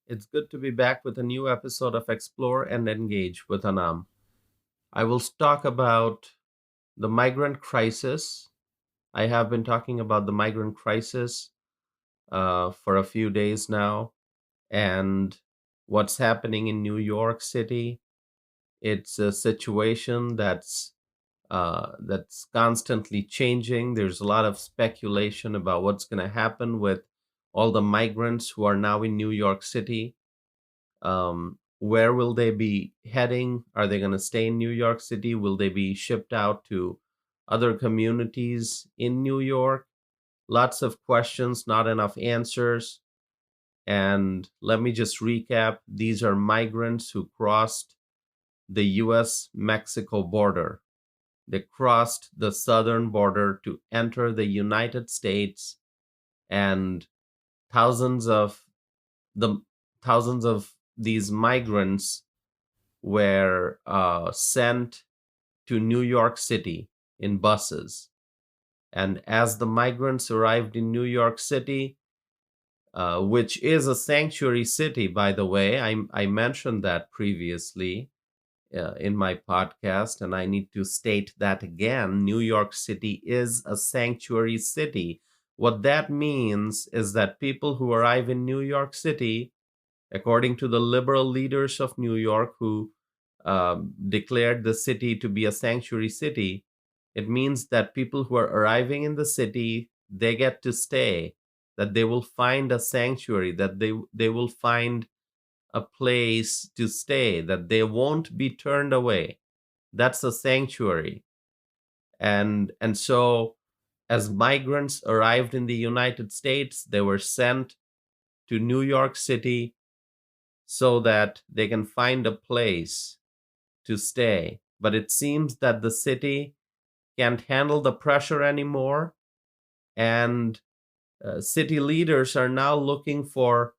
It's good to be back with a new episode of Explore and Engage with Anam. I will talk about the migrant crisis. I have been talking about the migrant crisis for a few days now and what's happening in New York City. It's a situation that's constantly changing. There's a lot of speculation about what's going to happen with all the migrants who are now in New York City. Where will they be heading? Are they going to stay in New York City? Will they be shipped out to other communities in New York? Lots of questions, not enough answers. And let me just recap, these are migrants who crossed the US Mexico border. They crossed the southern border to enter the United States, and thousands of the thousands of these migrants were sent to New York City in buses. And as the migrants arrived in New York City, which is a sanctuary city, by the way, I mentioned that previously in my podcast, and I need to state that again. New York City is a sanctuary city. What that means is that people who arrive in New York City, according to the liberal leaders of New York who declared the city to be a sanctuary city, it means that people who are arriving in the city, they get to stay, that they will find a sanctuary, that they will find a place to stay, that they won't be turned away. That's a sanctuary. And so as migrants arrived in the United States, they were sent to New York City so that they can find a place to stay. But it seems that the city can't handle the pressure anymore, and city leaders are now looking for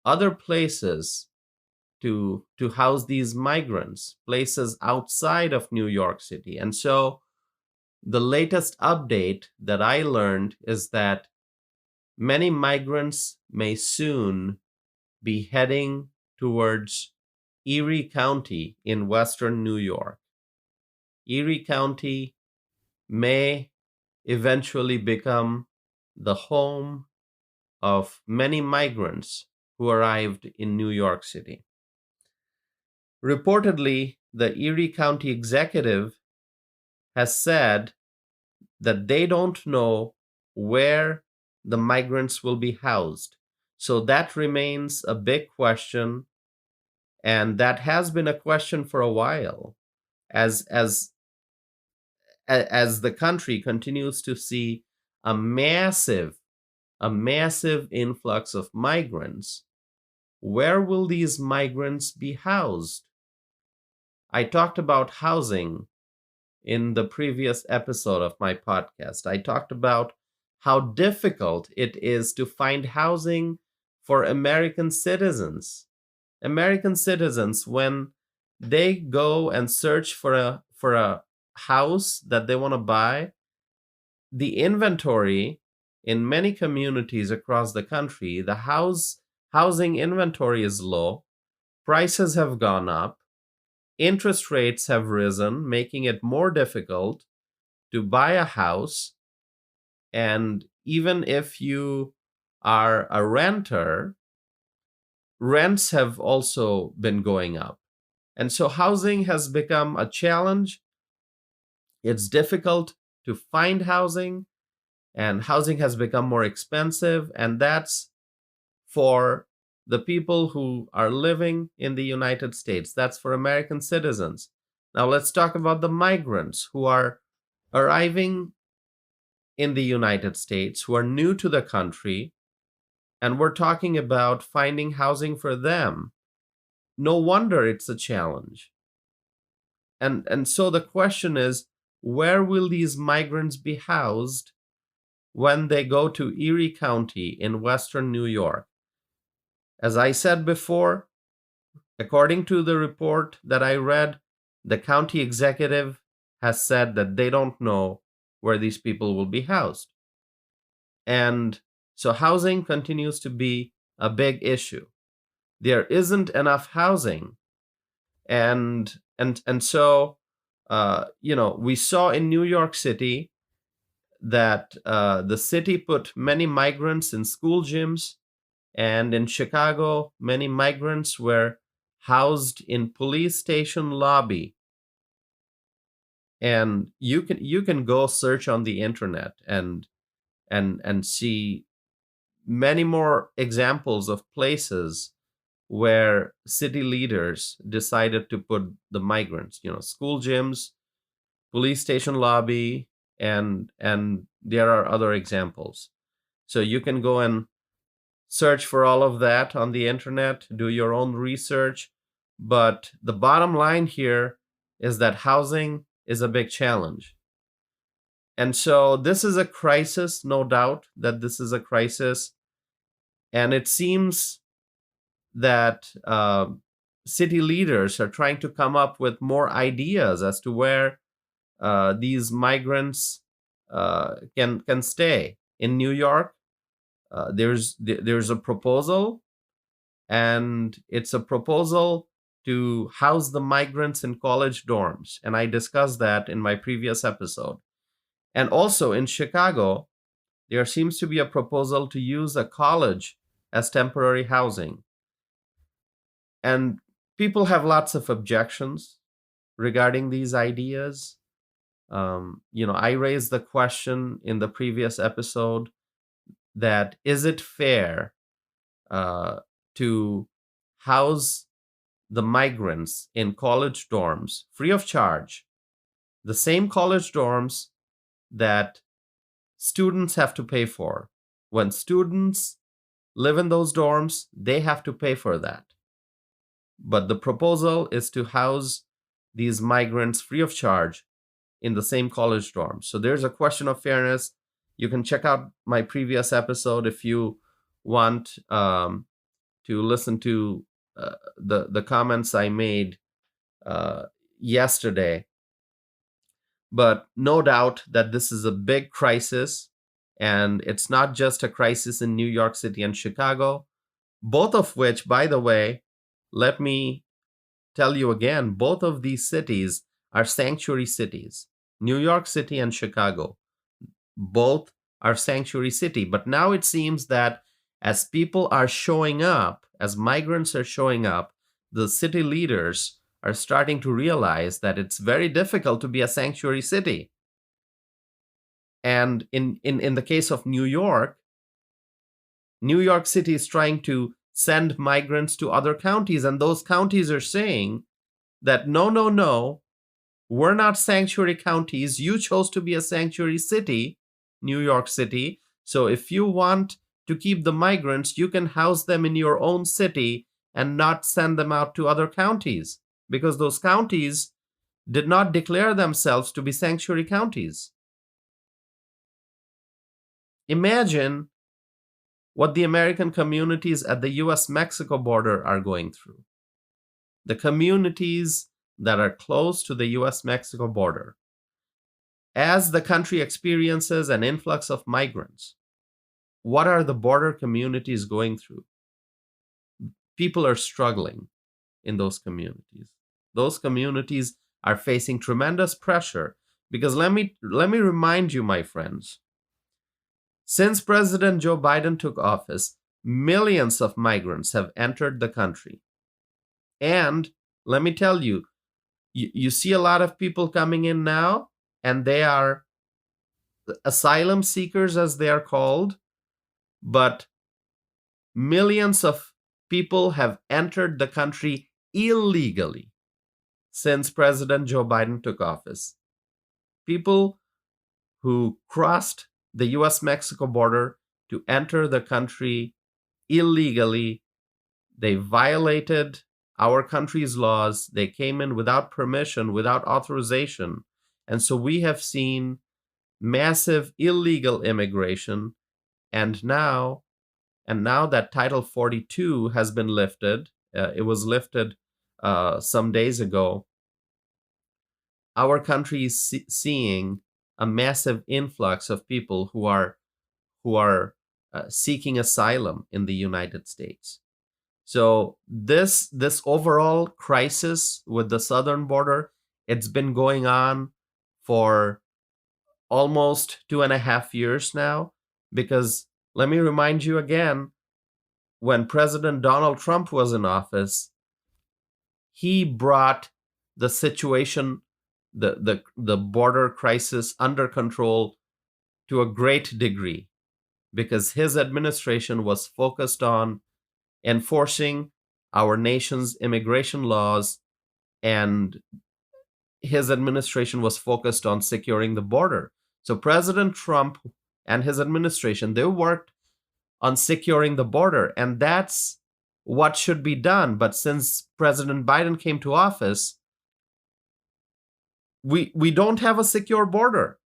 other places to house these migrants, places outside of New York City. And so the latest update that I learned is that many migrants may soon be heading towards Erie County in western New York. Erie County may eventually become the home of many migrants who arrived in New York City. Reportedly, the Erie County executive has said that they don't know where the migrants will be housed. So that remains a big question, and that has been a question for a while as as the country continues to see a massive a massive influx of migrants. Where will these migrants be housed? I talked about housing in the previous episode of my podcast. I talked about how difficult it is to find housing for American citizens. American citizens, when they go and search for a house that they want to buy, the inventory in many communities across the country, the housing inventory is low, prices have gone up, interest rates have risen, making it more difficult to buy a house. And even if you are a renter, rents have also been going up. And so housing has become a challenge. It's difficult to find housing, and housing has become more expensive. And that's for the people who are living in the United States. That's for American citizens. Now let's talk about the migrants who are arriving in the United States, who are new to the country, and we're talking about finding housing for them. No wonder it's a challenge. And so the question is, where will these migrants be housed when they go to Erie County in western New York? As I said before, according to the report that I read, the county executive has said that they don't know where these people will be housed. And so housing continues to be a big issue. there isn't enough housing. And so we saw in New York City that the city put many migrants in school gyms, and in Chicago many migrants were housed in police station lobby. And you can go search on the internet and see many more examples of places where city leaders decided to put the migrants, school gyms, police station lobby, and there are other examples. So you can go and search for all of that on the internet, do your own research. But the bottom line here is that housing is a big challenge. And so this is a crisis, no doubt that this is a crisis. And it seems that city leaders are trying to come up with more ideas as to where these migrants can stay. In New York, there's a proposal, and it's a proposal to house the migrants in college dorms, and I discussed that in my previous episode. And also in Chicago, there seems to be a proposal to use a college as temporary housing. And people have lots of objections regarding these ideas. I raised the question in the previous episode that is it fair to house the migrants in college dorms free of charge, the same college dorms that students have to pay for? When students live in those dorms, they have to pay for that. But the proposal is to house these migrants free of charge in the same college dorms. So there's a question of fairness. You can check out my previous episode if you want to listen to the comments I made yesterday. But no doubt that this is a big crisis, and it's not just a crisis in New York City and Chicago, both of which, by the way, let me tell you again, both of these cities are sanctuary cities. New York City and Chicago, both are sanctuary city. But now it seems that as people are showing up, as migrants are showing up, the city leaders are starting to realize that it's very difficult to be a sanctuary city. And in the case of New York City is trying to send migrants to other counties, and those counties are saying that no, we're not sanctuary counties. You chose to be a sanctuary city, New York City. So if you want to keep the migrants, you can house them in your own city and not send them out to other counties, because those counties did not declare themselves to be sanctuary counties. Imagine what the American communities at the US-Mexico border are going through. The communities that are close to the US-Mexico border. As the country experiences an influx of migrants, what are the border communities going through? People are struggling in those communities. Those communities are facing tremendous pressure because let me remind you, my friends, since President Joe Biden took office, millions of migrants have entered the country. And let me tell you, you see a lot of people coming in now, and they are asylum seekers, as they are called, but millions of people have entered the country illegally since President Joe Biden took office. People who crossed the US-Mexico border to enter the country illegally. They violated our country's laws. They came in without permission, without authorization. And so we have seen massive illegal immigration. And now that Title 42 has been lifted, it was lifted some days ago, our country is seeing a massive influx of people who are seeking asylum in the United States. So this overall crisis with the southern border, it's been going on for almost 2.5 years now. Because let me remind you again, when President Donald Trump was in office, he brought the situation, the border crisis under control to a great degree, because his administration was focused on enforcing our nation's immigration laws, and his administration was focused on securing the border. So President Trump and his administration, they worked on securing the border, and that's what should be done. But since President Biden came to office, we don't have a secure border.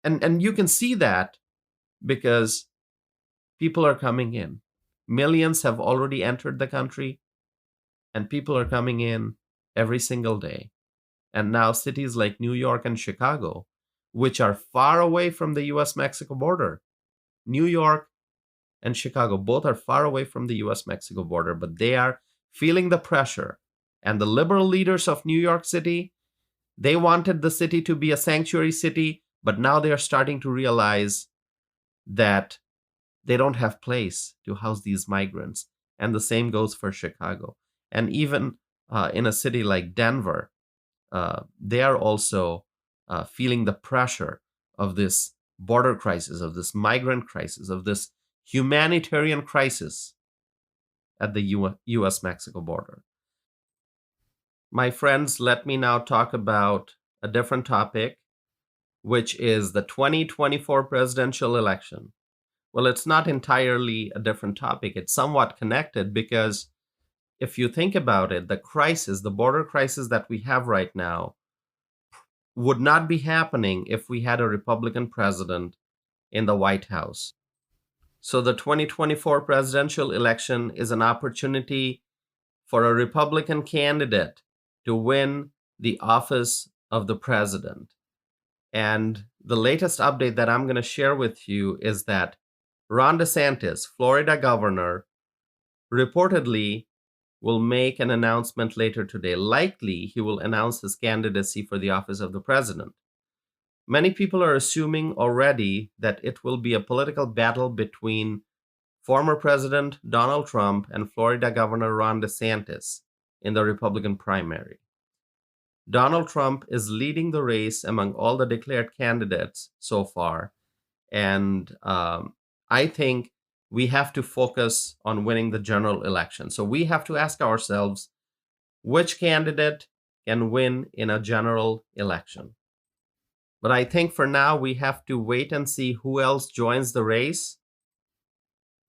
And you can see that because people are coming in. Millions have already entered the country, and people are coming in every single day. And now cities like New York and Chicago, which are far away from the US Mexico border, New York and Chicago both are far away from the US Mexico border, but they are feeling the pressure. And the liberal leaders of New York City, they wanted the city to be a sanctuary city, but now they are starting to realize that they don't have place to house these migrants. And the same goes for Chicago. And even in a city like Denver, they are also feeling the pressure of this border crisis, of this migrant crisis, of this humanitarian crisis at the US Mexico border. My friends, let me now talk about a different topic, which is the 2024 presidential election. Well, it's not entirely a different topic. It's somewhat connected because if you think about it, the crisis, the border crisis that we have right now, would not be happening if we had a Republican president in the White House. So the 2024 presidential election is an opportunity for a Republican candidate to win the office of the president. And the latest update that I'm going to share with you is that Ron DeSantis, Florida governor, reportedly will make an announcement later today. Likely, he will announce his candidacy for the office of the president. Many people are assuming already that it will be a political battle between former President Donald Trump and Florida Governor Ron DeSantis in the Republican primary. Donald Trump is leading the race among all the declared candidates so far, and I think we have to focus on winning the general election. So we have to ask ourselves, which candidate can win in a general election? But I think for now, we have to wait and see who else joins the race.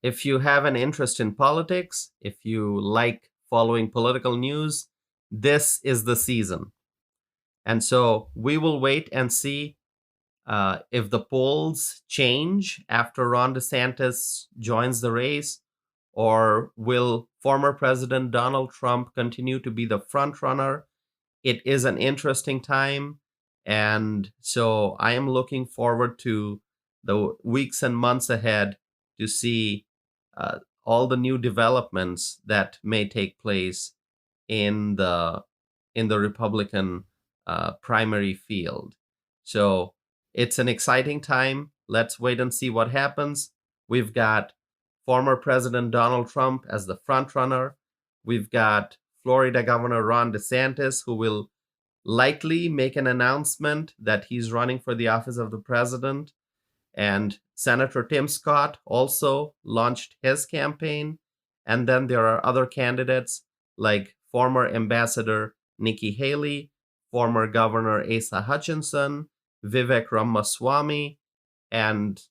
If you have an interest in politics, if you like following political news, this is the season. And so we will wait and see if the polls change after Ron DeSantis joins the race, or will former President Donald Trump continue to be the front runner. It is an interesting time. And so I am looking forward to the weeks and months ahead to see all the new developments that may take place in the Republican primary field. So it's an exciting time. Let's wait and see what happens. We've got former President Donald Trump as the front runner. We've got Florida Governor Ron DeSantis, who will likely make an announcement that he's running for the office of the president. And Senator Tim Scott also launched his campaign. And then there are other candidates like former Ambassador Nikki Haley, former Governor Asa Hutchinson, Vivek Ramaswamy, and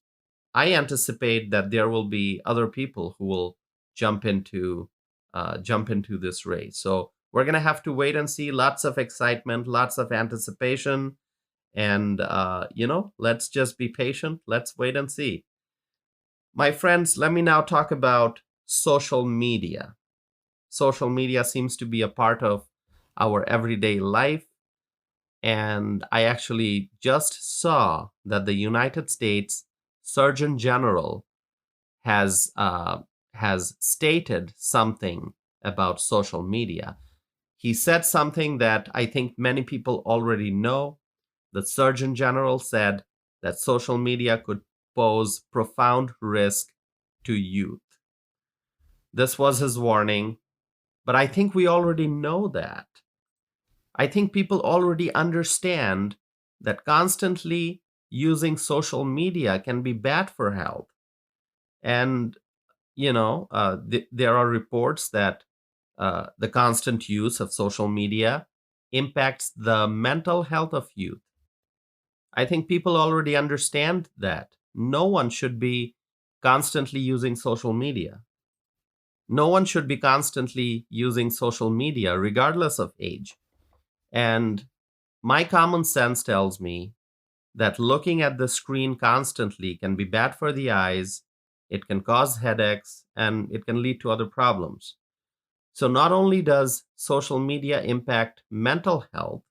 I anticipate that there will be other people who will jump into this race. So we're gonna have to wait and see. Lots of excitement, lots of anticipation, and let's just be patient. Let's wait and see. My friends, let me now talk about social media. Social media seems to be a part of our everyday life. And I actually just saw that the United States Surgeon General has has stated something about social media. He said something that I think many people already know. The Surgeon General said that social media could pose profound risk to youth. This was his warning, but I think we already know that. I think people already understand that constantly using social media can be bad for health. And, there are reports that the constant use of social media impacts the mental health of youth. I think people already understand that. No one should be constantly using social media. No one should be constantly using social media, regardless of age. And my common sense tells me that looking at the screen constantly can be bad for the eyes, it can cause headaches, and it can lead to other problems. So, not only does social media impact mental health,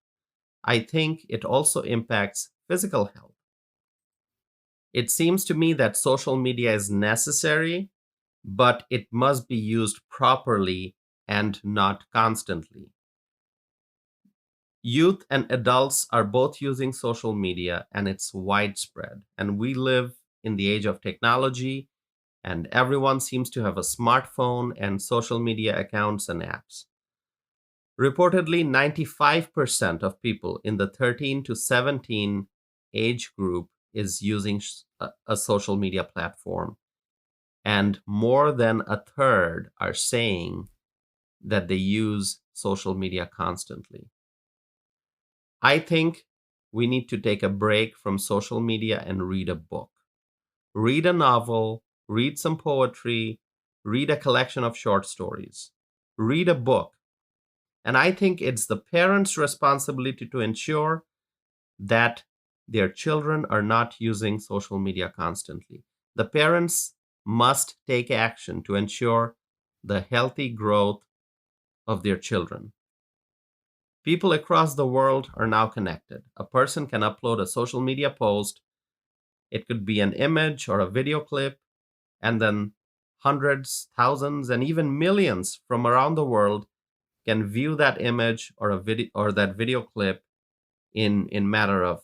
I think it also impacts physical health. It seems to me that social media is necessary, but it must be used properly and not constantly. Youth and adults are both using social media, and it's widespread. And we live in the age of technology, and everyone seems to have a smartphone and social media accounts and apps. Reportedly, 95% of people in the 13 to 17 age group is using a social media platform, and more than a third are saying that they use social media constantly. I think we need to take a break from social media and read a book. Read a novel, read some poetry, read a collection of short stories. Read a book. And I think it's the parents' responsibility to ensure that their children are not using social media constantly. The parents must take action to ensure the healthy growth of their children. People across the world are now connected. A person can upload a social media post. It could be an image or a video clip, and then hundreds, thousands, and even millions from around the world can view that image or a video or that video clip in matter of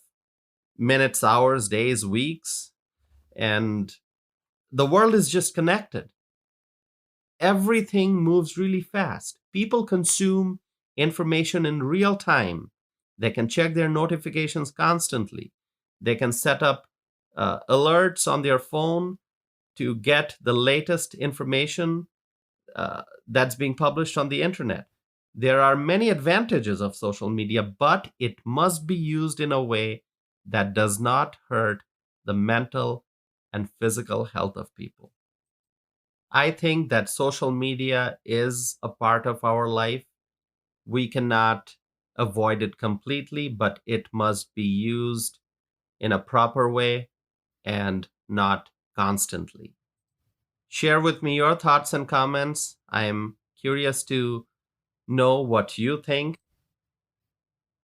minutes, hours, days, weeks, and the world is just connected. Everything moves really fast. People consume information in real time. They can check their notifications constantly. They can set up alerts on their phone to get the latest information that's being published on the internet. There are many advantages of social media, but it must be used in a way that does not hurt the mental and physical health of people. I think that social media is a part of our life. We cannot avoid it completely, but it must be used in a proper way and not constantly. Share with me your thoughts and comments. I am curious to know what you think.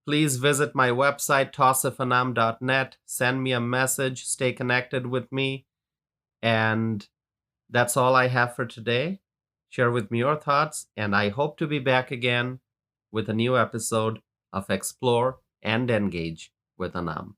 Please visit my website, tawsifanam.net. Send me a message. Stay connected with me. And that's all I have for today. Share with me your thoughts, and I hope to be back again with a new episode of Explore and Engage with Anam.